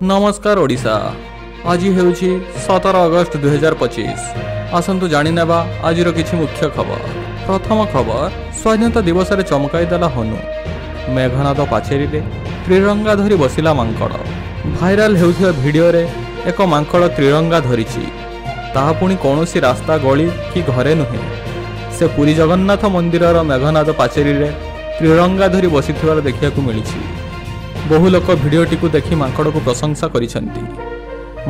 नमस्कार ओडिशा। आज हेउछि 17 अगस्त 2025। आसंतु जानि नेबा आजिर किछि मुख्य खबर। प्रथम खबर, स्वाधीनता दिवस रे चमकाई देला हनु। मेघनाद पाचेरी रे त्रिरंगा धरी बसिला मांकड़। भाइराल हेउथिबा वीडियो रे एक मांकड़ त्रिरंगा धरिछि। ताहा पुणी कौनसी रास्ता गली कि घरे नुहे, से पुरी जगन्नाथ मंदिरर मेघनाद पाचेरी रे त्रिरंगा धरी बसिथिबार देखियाकु मिलिछि। बहु लोक भिडियोटी को देखि मांकड़ को प्रशंसा करिसेंती।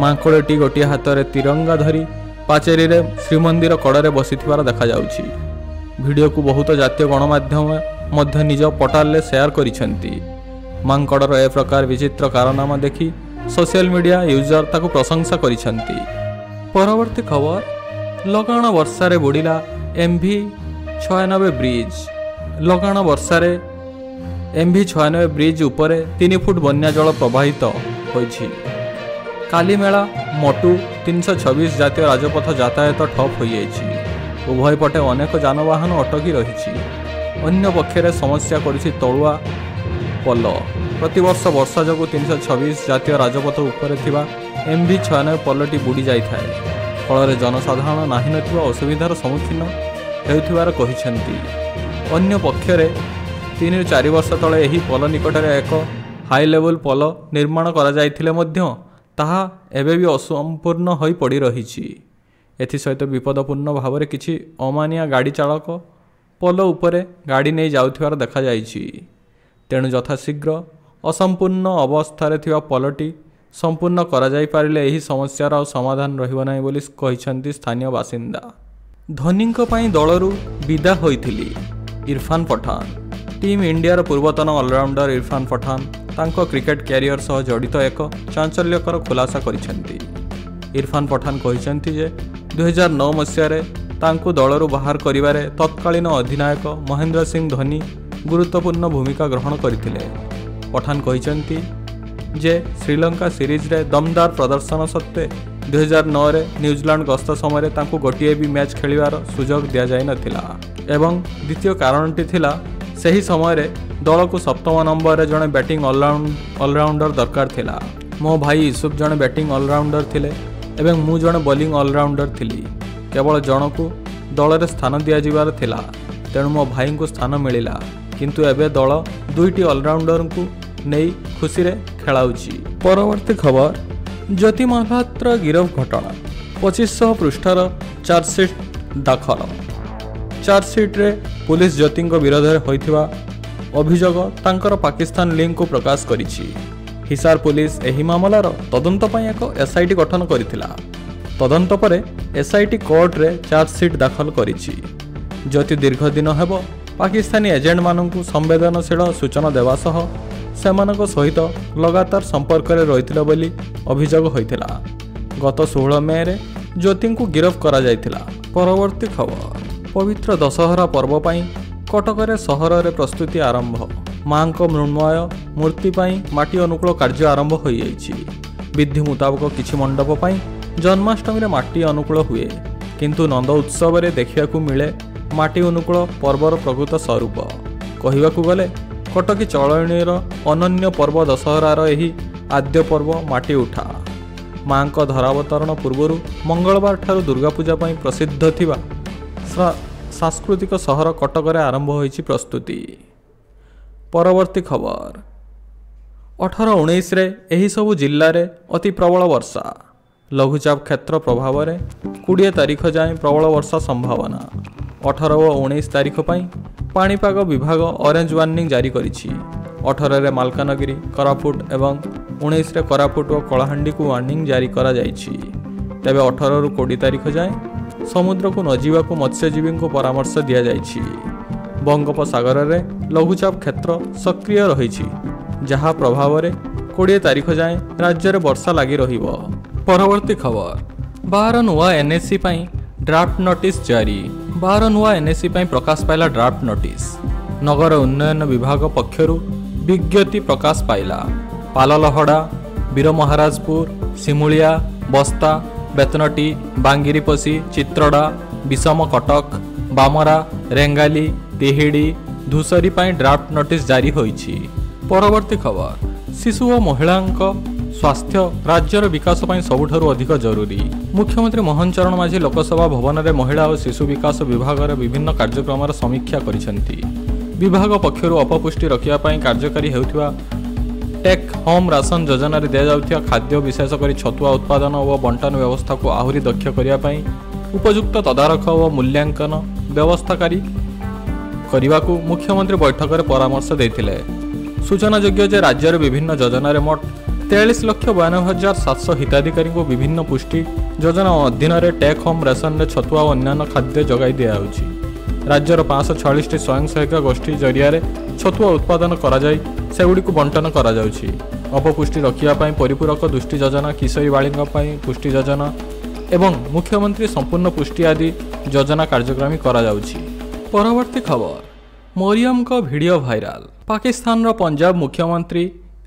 मांकड़टी गोटे हाथ में तिरंगा धरी पाचेरी रे श्रीमंदिर कड़े बसिथिबार देखा जाउछि। भिडियो को बहुत जातीय गणमाध्यम मध्य निज पोर्टाल रे शेयर करिसेंती। मांकड़र ए प्रकार विचित्र कारनामा देखि सोशल मीडिया यूजर ताको प्रशंसा करिसेंती। परवर्ती खबर, लगाण वर्षा रे बुड़िला MV96 ब्रिज। लगाण वर्षा रे MV96 ब्रिज उपरे 3 फुट बन्या जल प्रवाहित होइछि। कालीमेला मोटू 326 जातीय राजपथ यातायात ठप हो जाइछि। उभय पटे अनेक जानवाहन अटकी रहिछि। अन्य पक्षरे समस्या करिछि तळुआ पोल। प्रतिवर्ष वर्षा जोगु 326 जातीय राजपथ उपरे थिबा MV96 पोलटी बुड़ी जाइथाय। फଳରେ जनसाधारण नाही नथिबा असुविधार सम्मुखीन हेउथिबार कहिसेंती। अन्य पक्षरे 3-4 वर्ष तले एही पोल निकटरे एक हाई लेवल पोल निर्माण करा जाइथिले मध्य ताहा एबे भी असंपूर्ण होई पड़ी रहिछि। एथि सहित विपदपूर्ण भावरे किछि अमानिया गाड़ी चालक पोल उपरे गाड़ी नहीं जाउथिबार देखा जाइछि। तेणु यथाशीघ्र असंपूर्ण अवस्था रे थिबा पोलटी संपूर्ण करा जाई पारिले एही समस्यार समाधान रहिबो नाही बोली कहिसेंती स्थानीय बासिंदा। धोनीଙ୍କ ପାଇଁ ଦଳରୁ ବିଦା ହୋଇଥିଲି इरफान पठान। टीम इंडियार पूर्वतन ऑलराउंडर इरफान पठान तांको क्रिकेट कैरियर सह जड़ित एक चांचल्यकर खुलासा करिसेंती। इरफान पठान कहिसेंती जे 2009 मसीह तांको दलरू बाहर करिवारे तत्कालीन अधिनायक महेंद्र सिंह धोनी गुरुत्वपूर्ण भूमिका ग्रहण करथिले। पठान कहिसेंती जे श्रीलंका सीरीज रे दमदार प्रदर्शन सत्ते 2009 रे न्यूजीलैंड गस्त समय तांको गोटिए भी मैच खेलिवार सुजोग दिया जाय नथिला। एवं द्वितीय कारणटी थिला सही समय दल को 7म नंबर जड़े बैटिंग ऑलराउंडर दरकार थिला। मो भाई यूसुफ जड़े बैटिंग ऑलराउंडर थिले एवं मु जड़े बॉलिंग ऑलराउंडर थिली। केवल जन को दल रे स्थान दिया जिबार थिला, तेणु मो भाई को स्थान मिलिला। किंतु एबे दल 2टी ऑलराउंडर को नहीं खुशी रे खेलाउची। परवर्ती खबर, ज्योति महापात्र गिरफ घटना 2500 पृष्ठार चार्जसीट दाखल। चार्जसीट रे पुलिस ज्योति विरोध में होइथिबा अभियोग तांकर पाकिस्तान लिंक को प्रकाश करिछि। हिसार पुलिस एही मामलार तदंत पई एक SIT गठन करिथिला। तदंत परे SIT कोर्ट रे चार्जसीट दाखल करिछि। ज्योति दीर्घ दिन हेबो पाकिस्तानी एजेंट माननकु संवेदनशील सूचना देवा सह सेमानक सहित लगातार संपर्क रे रहिथिला बोली अभियोग होइथिला। गत 16 मे रे ज्योति को गिरफ करा जाइथिला। परवर्ती खबर, पवित्र दशहरा पर्व पाई कटकरे सहर रे प्रस्तुति आरंभ। मां को मृण्मय मूर्ति पाई माटी अनुकूल कार्य आरंभ हो जाइछि। विधि मुताबक किछि मंडप पाई जन्माष्टमी रे माटी अनुकूल हुए, किंतु नंद उत्सव रे देखियाकू मिले माटी अनुकूल पर्वर प्रकृत स्वरूप। कहिबाकू गले कटकी चलणीर अनन्य पर्व दशहरार एही आद्य पर्व माटी उठा। मां को धरावतरण पूर्व मंगलवार ठारू दुर्गा पूजा पाई प्रसिद्ध थिबा सांस्कृतिक सहर कटकरे आरंभ होइछि प्रस्तुति। परवर्ती खबर, 18-19 रे एही सबु जिल्ला रे अति प्रबल वर्षा। लघुचाप क्षेत्र प्रभाव रे 20 तारिख जाए प्रबल वर्षा संभावना। 18 और 19 तारिख पाई पाणीपाग विभाग ऑरेंज वार्निंग जारी करिछि। 18 रे मालकानगिरी, कोरापुट एवं 19 रे कोरापुट और कलाहांडी को वार्निंग जारी करा जाइछि। तेबे 18 रु 20 तारिख जाए समुद्र को नजीवा को मत्स्यजीवी को परामर्श दिया जाइछि। बंगोपसागर रे लघुचाप क्षेत्र सक्रिय रहिछि, जहा प्रभाव रे 20 तारिख जाए राज्य रे वर्षा लागि रहिबो। परवर्ती खबर, 12 नुआ NSC पाई ड्राफ्ट नोटिस जारी। 12 नुआ NSC पाई प्रकाश पाइला ड्राफ्ट नोटिस। नगर उन्नयन विभाग पक्षरु विज्ञप्ति प्रकाश पाइला। पाललहड़ा, वीरमहाराजपुर, सिमुलिया, बस्ता, बेतनटी, बांगिरीपसी, चित्रड़ा, विषम कटक, बामरा, रेंगाली, तिहिड़ी, धूसरी पाई ड्राफ्ट नोटिस जारी होइछि। परवर्ती खबर, शिशु और महिला स्वास्थ्य राज्यर विकास ପାଇଁ ସବୁଠାରୁ ଅଧିକ ଜରୁରୀ। मुख्यमंत्री मोहन चरण माझी लोकसभा भवन में महिला और शिशु विकास विभाग विभिन्न कार्यक्रम समीक्षा करिसेंती। विभाग पक्षर अपपुष्टि रखिया ପାଇଁ कार्यकारी हेउथिबा टेक होम राशन योजना रे दिया जाउथिया खाद्य विशेषकर छतुआ उत्पादन और बंटन व्यवस्था को आहुरी दक्ष करिया ପାଇଁ उपयुक्त तदारख और मूल्यांकन व्यवस्थाकारी करने को मुख्यमंत्री बैठक में परामर्श देते। सूचनायोग्य जे राज्यर विभिन्न योजन मोट 43,92,700 हिताधिकारी को विभिन्न पुष्टि योजना अधीन टेक होम रेशन छतुआ और अन्य खाद्य जगाई दिखाई। राज्यर 546 स्वयं सहायक गोष्ठी जरिया छतुआ उत्पादन सेगुड़ी को बंटन करा अपपुष्टि रखा परिपूरक दुष्टि योजना किशोरी बालिंग पुष्टि योजना एवं मुख्यमंत्री संपूर्ण पुष्टि आदि योजना कार्यक्रम करा परवर्ती खबर मरियम को वीडियो भाइराल। पाकिस्तान रो पंजाब मुख्यमंत्री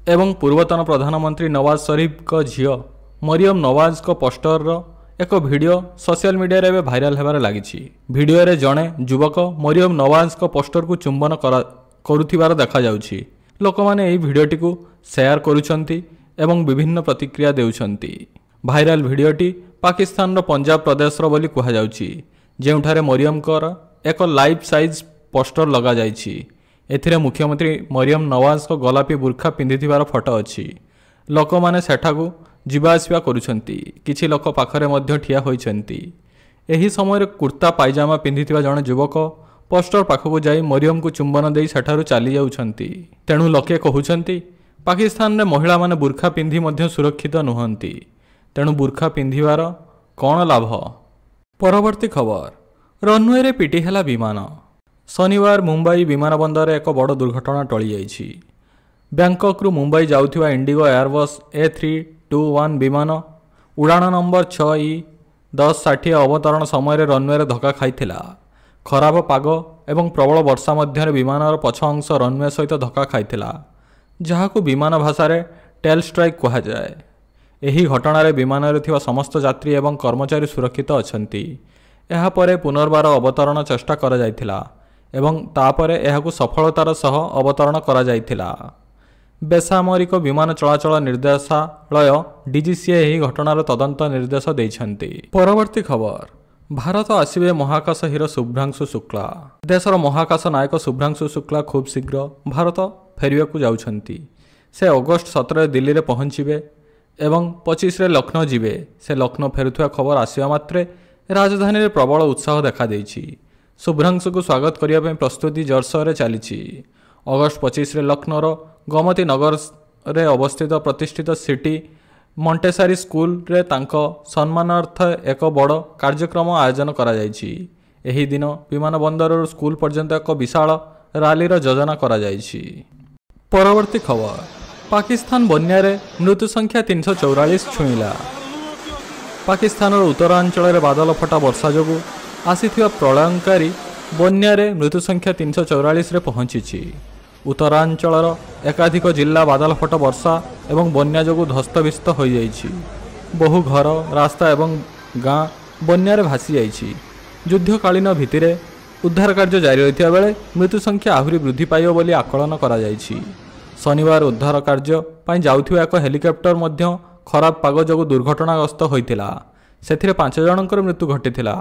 एवं पूर्वतन प्रधानमंत्री नवाज शरीफ को झील मरियम नवाज को पोस्टर रो एक वीडियो सोशल मीडिया रे भाइराल होबार लागिछि। वीडियो रे जणे युवक मरियम नवाज को पोस्टर को चुंबन करुथिबार देखा जाउछि। लोकमाने एही भिडियोटी को शेयर करुछंती एवं विभिन्न प्रतिक्रिया देउछंती। भाइराल भिडियोटी पाकिस्तान रो पंजाब प्रदेश रो बोली कहा जाउछि, जेउठारे मरियम कर एक लाइफ साइज पोस्टर लगा जाइछि। एथिरे मुख्यमंत्री मरियम नवाज को गोलापी बुर्खा पिंधिथिबार फोटो अछि। लोकमाने सेठाकू जिबा आसिबा करुछंती। किछि लोक पाखरे मध्य ठिया होइछंती। एही समय कुर्ता पायजामा पिंधिथिबा जणे युवक पोस्टर पाखकू जाई मरियम को चुंबन देई सेठारु चली जाउछंती। तेणु लोके कहउछंती पाकिस्तान रे महिला माने बुर्खा पिंधि मध्य सुरक्षित नुहंती। तेणु बुर्खा पिंधिबार कौन लाभ। परवर्ती खबर रनवे रे पिटी हेला विमान। शनिवार मुंबई विमानबंदर एक बड़ दुर्घटना टली जाइछि। बैंकॉक रु मुंबई जाउथिबा इंडिगो एयरबस A321 विमान उड़ान नंबर 6E1060 अवतरण समय रनवे रे धक्का खाइथिला। खराब पाग एवं प्रबल वर्षा मध्य विमानर पछ अंश रनवे सहित धक्का खाइथिला, जहाकू विमान भाषा रे टेल स्ट्राइक कहा जाए। एही घटना रे विमान रे थिबा समस्त यात्री एवं कर्मचारी सुरक्षित अछंती। एहा परे पुनर्बार अवतरण चेष्टा करा जायथिला एवं तापरे एहाकू सफलतार सह अवतरण करा जायथिला। बेसामरिक विमान चलाचल निर्देशालय DGCA एही घटनार तदंत निर्देश दैछंती। परवर्ती खबर भारत आसिबे महाकाश हिरो शुभ्रांशु शुक्ला। देशर महाकाश नायक शुभ्रांशु शुक्ला खूब शीघ्र भारत फेरिବାକୁ जाउछंती। से अगस्त 17 दिल्ली रे पहुंचीबे एवं 25 रे लखनऊ जीवे। से लखनऊ फेरुथुआ खबर आसिबा मात्रे राजधानी रे प्रबल उत्साह देखा देइछि। शुभ्रांशु को स्वागत करिया प्रस्तुति जोरसोर रे चलीछि। अगस्त 25 रे लखनऊर गोमती नगर रे अवस्थित प्रतिष्ठित सिटी मॉन्टेसरी स्कूल रे तांको सम्मानार्थ एक बड़ कार्यक्रम आयोजन करा जाइछि। एही दिन विमानबंदर स्कूल पर्यंत एक विशाल रैलीर योजना करा जाइछि। परवर्ती खबर पाकिस्तान बन्या मृत्यु संख्या 344 छुईला। पाकिस्तान उत्तरांचल बादल फटा वर्षा जोगु आसीथिबा प्रलयंकारी बन्या मृत्यु संख्या 344 रे पहुंची। उत्तरांचल एकाधिक जिला बादल फटा वर्षा एवं बन्या जोगु ध्वस्तविस्त हो जाइछि। बहु घर रास्ता एवं गाँ बन्या भासी जाइछि। युद्धकालीन भित्तिरे उद्धार कार्य जारी रहिथिबा बेले मृत्यु संख्या आहुरी वृद्धि पाइब बोली आकलन करा जाइछि। शनिवार उद्धार कार्य पई जाउथिबा एक हेलिकॉप्टर मध्य खराब पाग जोगु दुर्घटनाग्रस्त होइथिला। सेथिरे 5 जनकर मृत्यु घटिथिला।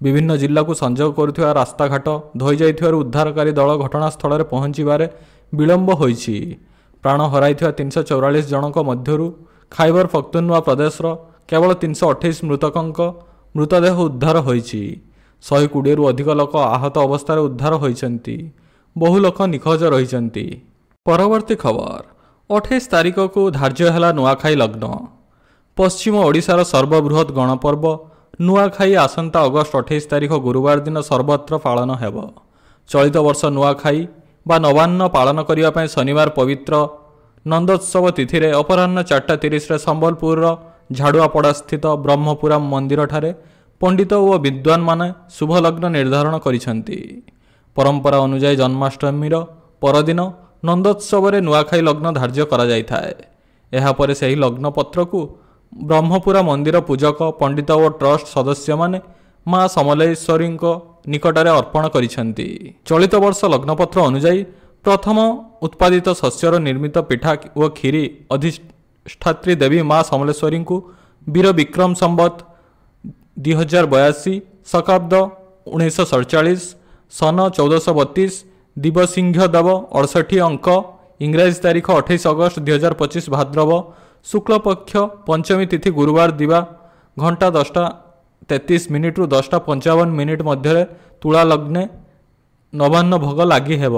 विभिन्न जिला को संजोग करुथिबा रास्ताघाट धोई जाइथिबारु उद्धारकारी दल घटनास्थल रे पहुंचीबारे विलंब होइछि। प्राण हराइथिबा 344 जनक मध्यरु खाइबर पख्तूनवा प्रदेशर केवल 328 मृतकंक मृतदेह उद्धार होइछि। 120 रु अधिक लोक आहत अवस्था उद्धार होइछंती। बहु लोक निखोज रहिछंती। परवर्ती खबर 28 तारिख को धार्य है नुआखाई लग्न। पश्चिम ओडिशार सर्वबृहत गणपर्व नुआखाई आसंता अगस्त 28 तारिख गुरुवार दिन सर्वत्र पालन हेब। चलित वर्ष नुआखाई बा नवान्न पालन करने शनिवार पवित्र नंदोत्सव तिथि रे अपराह्न 4:30 रे संबलपुर झाड़ुआपड़ा स्थित ब्रह्मपुरा मंदिर ठारे पंडित और विद्वान माने शुभ लग्न निर्धारण करिसेंती। परंपरा अनुसार जन्माष्टमी परदिन नंदोत्सव रे नुआखाई लग्न धार्य करा जायथाए। एहा परे सही लग्न पत्र को ब्रह्मपुरा मंदिर पूजक पंडित और ट्रस्ट सदस्य माने माँ समलेश्वरी निकटरे अर्पण करिसेंती। चलित वर्ष लग्नपत्र अनुसार प्रथम उत्पादित शस्यर निर्मित पिठा और खीरी अधिष्ठात्री देवी माँ समलेश्वरी को वीर विक्रम संबत 2082 शकाब्द 1947 सन 1432 दिवसिंह देव 68 अंक इंग्राजी तारीख 28 अगस्त 2025 भाद्रव शुक्ल पक्ष पंचमी तिथि गुरुवार दिवा घंटा 10:33 रु 10:55 मध्य तुला लग्ने नवान्न भोग लगी हेब।